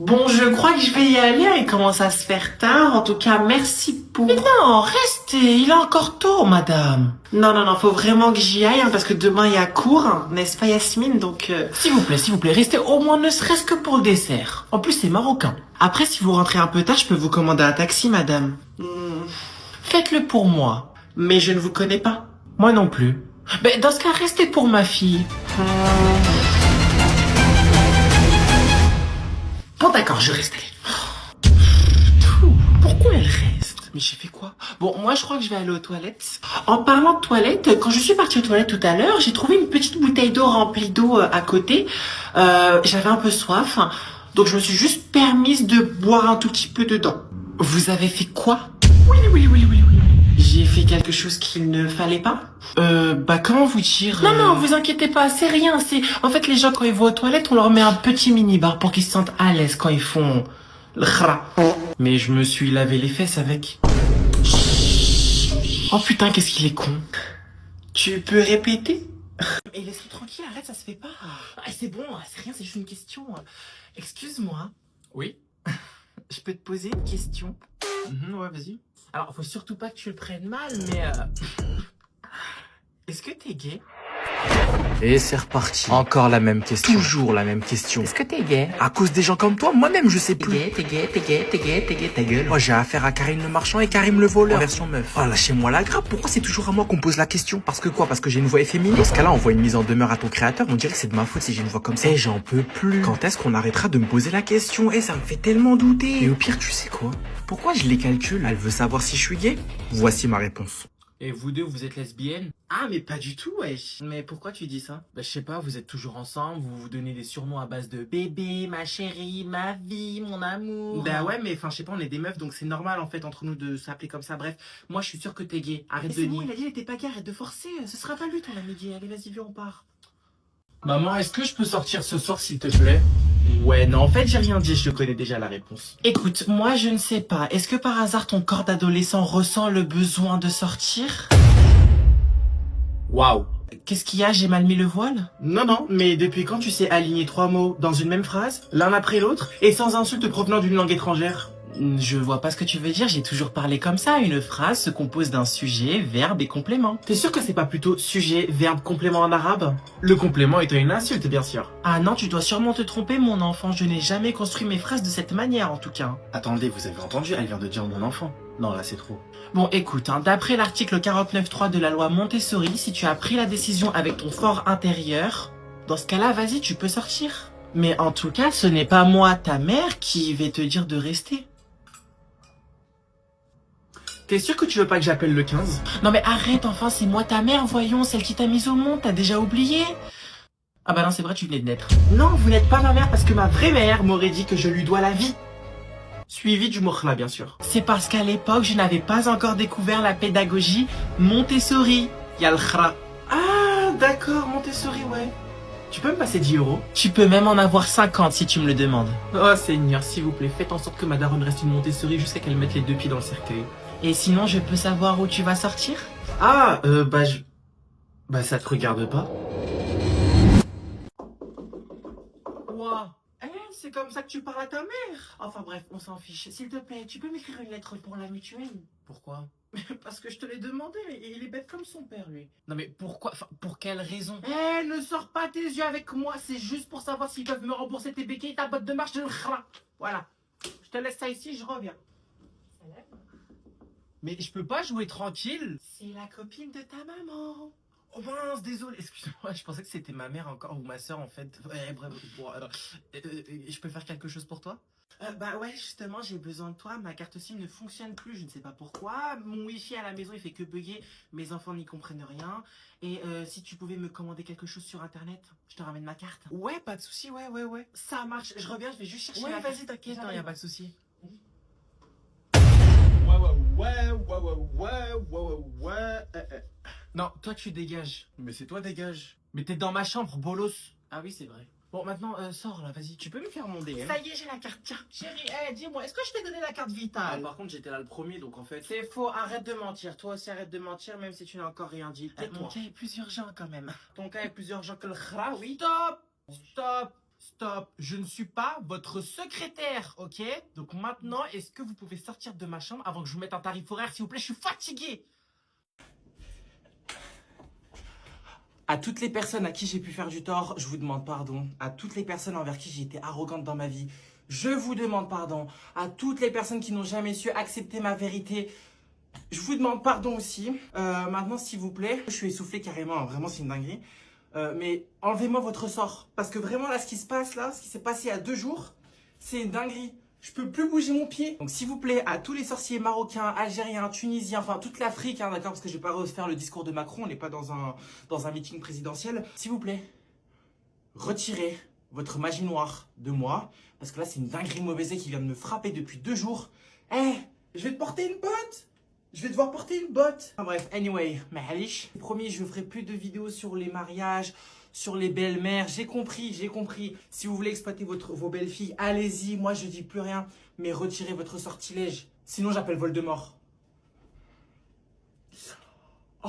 Bon, je crois que je vais y aller, il commence à se faire tard. En tout cas, merci pour... Mais non, restez, il est encore tôt, madame. Non, non, non, faut vraiment que j'y aille, hein, parce que demain il y a cours, hein, n'est-ce pas Yasmine? Donc, s'il vous plaît, restez au moins ne serait-ce que pour le dessert. En plus, c'est marocain. Après, si vous rentrez un peu tard, je peux vous commander un taxi, madame. Faites-le pour moi. Mais je ne vous connais pas. Moi non plus. Mais dans ce cas, restez pour ma fille. Bon, d'accord, je reste. Pourquoi elle reste? Mais j'ai fait quoi? Bon, moi je crois que je vais aller aux toilettes. En parlant de toilettes, quand je suis partie aux toilettes tout à l'heure, j'ai trouvé une petite bouteille d'eau remplie d'eau à côté. J'avais un peu soif, hein, donc je me suis juste permise de boire un tout petit peu dedans. Vous avez fait quoi? Oui, oui, oui, oui, oui, oui. J'ai fait quelque chose qu'il ne fallait pas? Comment vous dire? Non, non, vous inquiétez pas, c'est rien, c'est... En fait, les gens, quand ils vont aux toilettes, on leur met un petit mini-bar pour qu'ils se sentent à l'aise quand ils font... le khra. Mais je me suis lavé les fesses avec. Oh putain, qu'est-ce qu'il est con. Tu peux répéter? Et laisse-le tranquille, arrête, ça se fait pas. Ah, c'est bon, c'est rien, c'est juste une question. Excuse-moi. Oui. Je peux te poser une question? Ouais, vas-y. Alors, faut surtout pas que tu le prennes mal, mais est-ce que t'es gay? Et c'est reparti. Encore la même question. Toujours la même question. Est-ce que t'es gay? À cause des gens comme toi, moi-même je sais T'es plus. gay, t'es gay, t'es gay, t'es gay, t'es gay, ta gueule. Moi j'ai affaire à Karim le marchand et Karim le voleur. En version meuf. Oh lâchez-moi la grappe, pourquoi c'est toujours à moi qu'on pose la question? Parce que quoi? Parce que j'ai une voix efféminée? Dans ce cas-là, on voit une mise en demeure à ton créateur, on dirait que c'est de ma faute si j'ai une voix comme ça. Et j'en peux plus. Quand est-ce qu'on arrêtera de me poser la question? Ça me fait tellement douter. Et au pire, tu sais quoi? Pourquoi je les calcule? Elle veut savoir si je suis gay? Voici ma réponse. Et vous deux, vous êtes lesbiennes? Ah, mais pas du tout, wesh. Mais pourquoi tu dis ça? Bah, je sais pas, vous êtes toujours ensemble, vous vous donnez des surnoms à base de bébé, ma chérie, ma vie, mon amour. Bah ouais, mais enfin, je sais pas, on est des meufs, donc c'est normal en fait entre nous de s'appeler comme ça. Bref, moi je suis sûr que t'es gay. Arrête de nier. Bon, il a dit, il était pas gay, arrête de forcer. Ce sera pas lui ton ami gay. Allez, vas-y, viens, on part. Maman, est-ce que je peux sortir ce soir s'il te plaît? Ouais, non, en fait, j'ai rien dit, je connais déjà la réponse. Écoute, moi, je ne sais pas. Est-ce que par hasard, ton corps d'adolescent ressent le besoin de sortir? Waouh. Qu'est-ce qu'il y a? J'ai mal mis le voile? Non, non, mais depuis quand tu sais aligner trois mots dans une même phrase, l'un après l'autre, et sans insulte provenant d'une langue étrangère? Je vois pas ce que tu veux dire, j'ai toujours parlé comme ça. Une phrase se compose d'un sujet, verbe et complément. T'es sûr que c'est pas plutôt sujet, verbe, complément en arabe? Le complément étant une insulte, bien sûr. Ah non, tu dois sûrement te tromper, mon enfant. Je n'ai jamais construit mes phrases de cette manière, en tout cas. Attendez, vous avez entendu? Elle vient de dire mon enfant. Non, là, c'est trop. Bon, écoute, hein, d'après l'article 49.3 de la loi Montessori, si tu as pris la décision avec ton fort intérieur, dans ce cas-là, vas-y, tu peux sortir. Mais en tout cas, ce n'est pas moi, ta mère, qui vais te dire de rester. T'es sûr que tu veux pas que j'appelle le 15? Non mais arrête, enfin, c'est moi ta mère, voyons, celle qui t'a mise au monde, t'as déjà oublié? Ah bah non, c'est vrai, tu venais de naître. Non, vous n'êtes pas ma mère parce que ma vraie mère m'aurait dit que je lui dois la vie. Suivi du mokhla, bien sûr. C'est parce qu'à l'époque, je n'avais pas encore découvert la pédagogie Montessori. Y'a le khra. Ah, d'accord, Montessori, ouais. Tu peux me passer 10 euros? Tu peux même en avoir 50 si tu me le demandes. Oh Seigneur, s'il vous plaît, faites en sorte que ma daronne reste une Montessori jusqu'à qu'elle mette les deux pieds dans le cercueil. Et sinon, je peux savoir où tu vas sortir? Ah, bah ça te regarde pas. Ouah. C'est comme ça que tu parles à ta mère? Enfin bref, on s'en fiche. S'il te plaît, tu peux m'écrire une lettre pour la mutuelle? Pourquoi? Parce que je te l'ai demandé, et il est bête comme son père, lui. Non mais pourquoi? Enfin, pour quelle raison? Ne sors pas tes yeux avec moi, c'est juste pour savoir s'ils peuvent me rembourser tes béquilles et ta botte de marche de khra. Voilà. Je te laisse ça ici, je reviens. Mais je peux pas jouer tranquille? C'est la copine de ta maman. Oh mince, désolé, excuse-moi, je pensais que c'était ma mère encore ou ma soeur en fait. Ouais, bref, bon, alors, je peux faire quelque chose pour toi? Bah ouais, justement, j'ai besoin de toi. Ma carte SIM ne fonctionne plus, je ne sais pas pourquoi. Mon wifi à la maison, il fait que bugger. Mes enfants n'y comprennent rien. Et si tu pouvais me commander quelque chose sur internet, je te ramène ma carte. Ouais, pas de souci, ouais. Ça marche, je reviens, je vais juste chercher Ouais, la vas-y, t'inquiète, J'arrive. y a pas de souci. Non, toi tu dégages. Mais c'est toi, dégage. Mais t'es dans ma chambre, bolos. Ah oui, c'est vrai. Bon, maintenant, sors là, vas-y. Tu peux me faire mon DM? Ça y est, j'ai la carte. Tiens, chérie, dis-moi, est-ce que je t'ai donné la carte vitale? Par contre, j'étais là le premier, donc en fait... C'est faux, arrête de mentir. Toi aussi, arrête de mentir, même si tu n'as encore rien dit. Tais-toi. Mon cas est plus urgent quand même. Ton cas est plus urgent que le khra, oui? Stop! Stop! Stop, je ne suis pas votre secrétaire, ok? Donc maintenant, est-ce que vous pouvez sortir de ma chambre avant que je vous mette un tarif horaire, s'il vous plaît? Je suis fatigué. À toutes les personnes à qui j'ai pu faire du tort, je vous demande pardon. À toutes les personnes envers qui j'ai été arrogante dans ma vie, je vous demande pardon. À toutes les personnes qui n'ont jamais su accepter ma vérité, je vous demande pardon aussi. Maintenant, s'il vous plaît, je suis essoufflé carrément, hein, vraiment c'est une dinguerie. Mais enlevez-moi votre sort. Parce que vraiment là, ce qui se passe là, ce qui s'est passé il y a 2 jours, c'est une dinguerie. Je peux plus bouger mon pied. Donc s'il vous plaît, à tous les sorciers marocains, algériens, tunisiens, enfin toute l'Afrique, hein, d'accord, parce que je vais pas refaire le discours de Macron, on n'est pas dans un meeting présidentiel. S'il vous plaît, retirez votre magie noire de moi, parce que là c'est une dinguerie mauvaise qui vient de me frapper depuis 2 jours. Eh, je vais te porter une botte. Je vais devoir porter une botte. Enfin, bref, anyway, mahalish. Promis, je ferai plus de vidéos sur les mariages, sur les belles-mères. J'ai compris, j'ai compris. Si vous voulez exploiter vos belles-filles, allez-y. Moi, je dis plus rien. Mais retirez votre sortilège. Sinon, j'appelle Voldemort. Oh.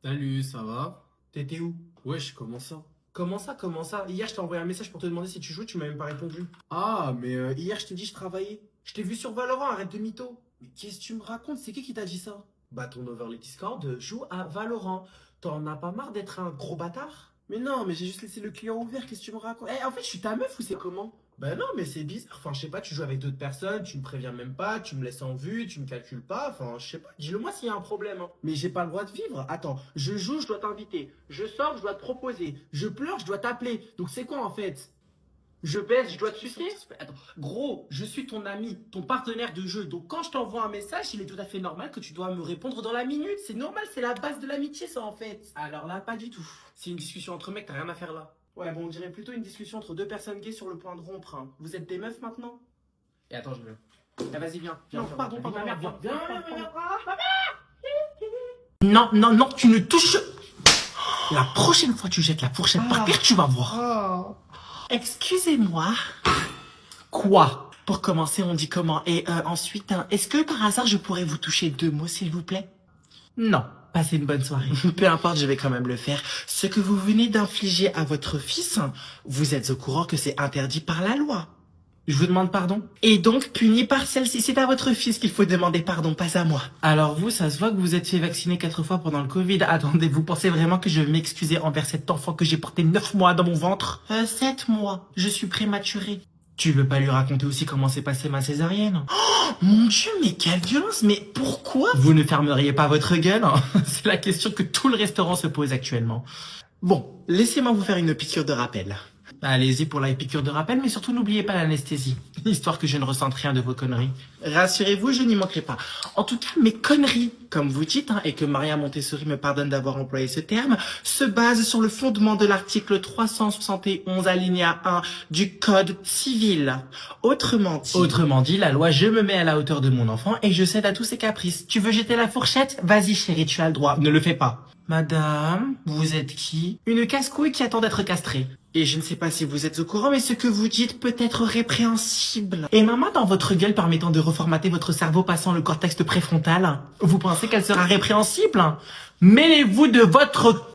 Salut, ça va? T'étais où? Wesh, comment ça? Comment ça? Hier, je t'ai envoyé un message pour te demander si tu joues, tu m'as même pas répondu. Ah, mais hier, je t'ai dit je travaillais. Je t'ai vu sur Valorant, arrête de mytho. Mais qu'est-ce que tu me racontes? C'est qui t'a dit ça? Bah, ton overlay Discord joue à Valorant. T'en as pas marre d'être un gros bâtard? Mais non, mais j'ai juste laissé le client ouvert, qu'est-ce que tu me racontes? En fait, je suis ta meuf ou c'est comment? Bah non, mais c'est bizarre. Enfin, je sais pas, tu joues avec d'autres personnes, tu me préviens même pas, tu me laisses en vue, tu me calcules pas. Enfin, je sais pas, dis-le moi s'il y a un problème. Hein. Mais j'ai pas le droit de vivre. Attends, je joue, je dois t'inviter. Je sors, je dois te proposer. Je pleure, je dois t'appeler. Donc c'est quoi en fait? Je baisse, je dois te sucer? Attends, gros, je suis ton ami, ton partenaire de jeu. Donc quand je t'envoie un message, il est tout à fait normal que tu dois me répondre dans la minute. C'est normal, c'est la base de l'amitié, ça en fait. Alors là, pas du tout. C'est une discussion entre mecs, t'as rien à faire là. Ouais, bon, on dirait plutôt une discussion entre 2 personnes gays sur le point de rompre. Hein. Vous êtes des meufs maintenant? Et attends, je viens. Ah, vas-y, viens. Non, pardon, viens. Non, tu ne touches. La prochaine fois tu jettes la fourchette par terre, tu vas voir. Excusez-moi. Quoi? Pour commencer, on dit comment? Et ensuite, est-ce que par hasard je pourrais vous toucher 2 mots, s'il vous plaît? Non. Passez une bonne soirée. Peu importe, je vais quand même le faire. Ce que vous venez d'infliger à votre fils, vous êtes au courant que c'est interdit par la loi. Je vous demande pardon. Et donc puni par celle-ci. C'est à votre fils qu'il faut demander pardon, pas à moi. Alors vous, ça se voit que vous êtes fait vacciner 4 fois pendant le Covid. Attendez, vous pensez vraiment que je vais m'excuser envers cet enfant que j'ai porté 9 mois dans mon ventre? 7 mois. Je suis prématurée. Tu veux pas lui raconter aussi comment s'est passée ma césarienne? Oh, mon Dieu, mais quelle violence! Mais pourquoi vous ne fermeriez pas votre gueule? C'est la question que tout le restaurant se pose actuellement. Bon, laissez-moi vous faire une piqûre de rappel. Allez-y pour la piqûre de rappel, mais surtout n'oubliez pas l'anesthésie, histoire que je ne ressente rien de vos conneries. Rassurez-vous, je n'y manquerai pas. En tout cas, mes conneries, comme vous dites, et que Maria Montessori me pardonne d'avoir employé ce terme, se basent sur le fondement de l'article 371 alinéa 1 du Code civil. Autrement dit, la loi, je me mets à la hauteur de mon enfant et je cède à tous ses caprices. Tu veux jeter la fourchette? Vas-y chérie, tu as le droit. Ne le fais pas. Madame, vous êtes qui? Une casse-couille qui attend d'être castrée. Et je ne sais pas si vous êtes au courant, mais ce que vous dites peut être répréhensible. Et maman, dans votre gueule permettant de reformater votre cerveau passant le cortex préfrontal, vous pensez qu'elle sera répréhensible? Mêlez-vous de votre...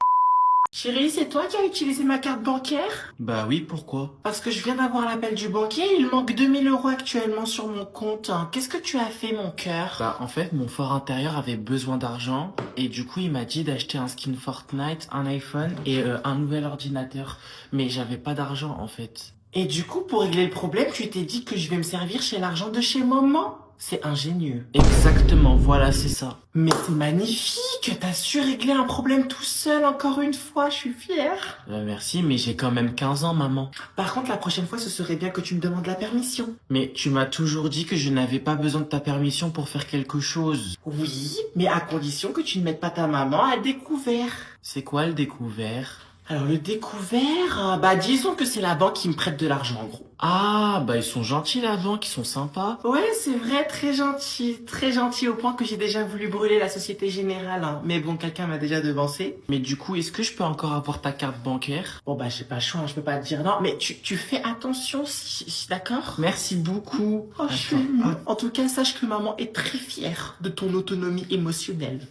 Chérie, c'est toi qui as utilisé ma carte bancaire? Bah oui, pourquoi? Parce que je viens d'avoir l'appel du banquier, il manque 2000 € actuellement sur mon compte. Qu'est-ce que tu as fait, mon cœur? Bah en fait, mon fort intérieur avait besoin d'argent et du coup il m'a dit d'acheter un skin Fortnite, un iPhone et un nouvel ordinateur. Mais j'avais pas d'argent en fait. Et du coup, pour régler le problème, tu t'es dit que je vais me servir chez l'argent de chez maman? C'est ingénieux. Exactement, voilà, c'est ça. Mais c'est magnifique, t'as su régler un problème tout seul encore une fois, je suis fière. Merci, mais j'ai quand même 15 ans, maman. Par contre, la prochaine fois, ce serait bien que tu me demandes la permission. Mais tu m'as toujours dit que je n'avais pas besoin de ta permission pour faire quelque chose. Oui, mais à condition que tu ne mettes pas ta maman à découvert. C'est quoi le découvert? Alors le découvert, disons que c'est la banque qui me prête de l'argent en gros. Ah, ils sont gentils la banque, ils sont sympas. Ouais, c'est vrai, très gentil au point que j'ai déjà voulu brûler la Société Générale. Hein. Mais bon, quelqu'un m'a déjà devancé. Mais du coup, est-ce que je peux encore avoir ta carte bancaire? Bon j'ai pas le choix, hein, je peux pas te dire non, mais tu fais attention, si d'accord? Merci beaucoup. Oh, je suis émue. En tout cas, sache que maman est très fière de ton autonomie émotionnelle.